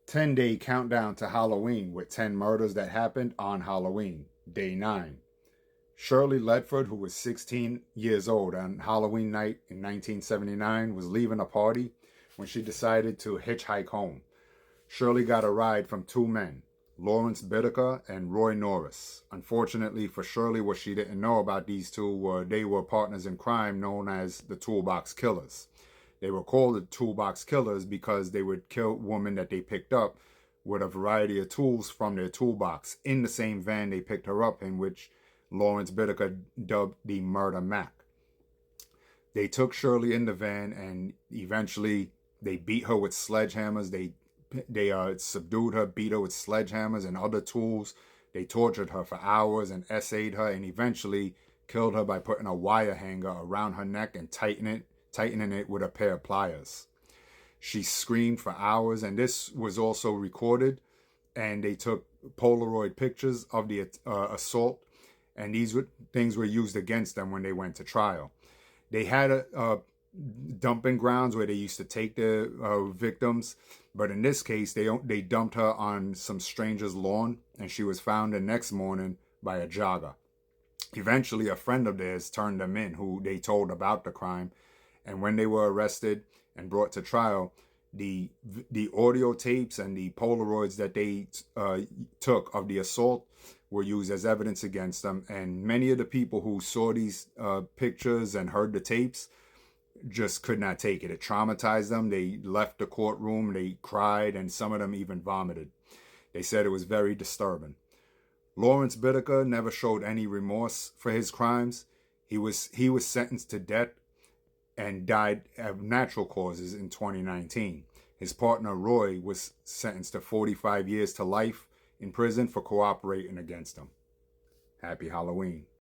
10-day countdown to Halloween with 10 murders that happened on Halloween, day 9. Shirley Ledford, who was 16 years old on Halloween night in 1979, was leaving a party when she decided to hitchhike home. Shirley got a ride from two men, Lawrence Bittaker and Roy Norris. Unfortunately for Shirley, what she didn't know about these two were they were partners in crime known as the Toolbox Killers. They were called the Toolbox Killers because they would kill women that they picked up with a variety of tools from their toolbox in the same van they picked her up in, which Lawrence Bittaker dubbed the Murder Mac. They took Shirley in the van and eventually they beat her with sledgehammers. They subdued her, beat her with sledgehammers and other tools. They tortured her for hours and essayed her and eventually killed her by putting a wire hanger around her neck and tightening it with a pair of pliers. She screamed for hours, and this was also recorded, and they took Polaroid pictures of the assault, and these things were used against them when they went to trial. They had a dumping grounds where they used to take the victims, but in this case, they dumped her on some stranger's lawn, and she was found the next morning by a jogger. Eventually, a friend of theirs turned them in, who they told about the crime, and when they were arrested and brought to trial, the audio tapes and the Polaroids that they took of the assault were used as evidence against them. And many of the people who saw these pictures and heard the tapes just could not take it. It traumatized them. They left the courtroom, they cried, and some of them even vomited. They said it was very disturbing. Lawrence Bittaker never showed any remorse for his crimes. He was sentenced to death and died of natural causes in 2019. His partner Roy was sentenced to 45 years to life in prison for cooperating against him. Happy Halloween.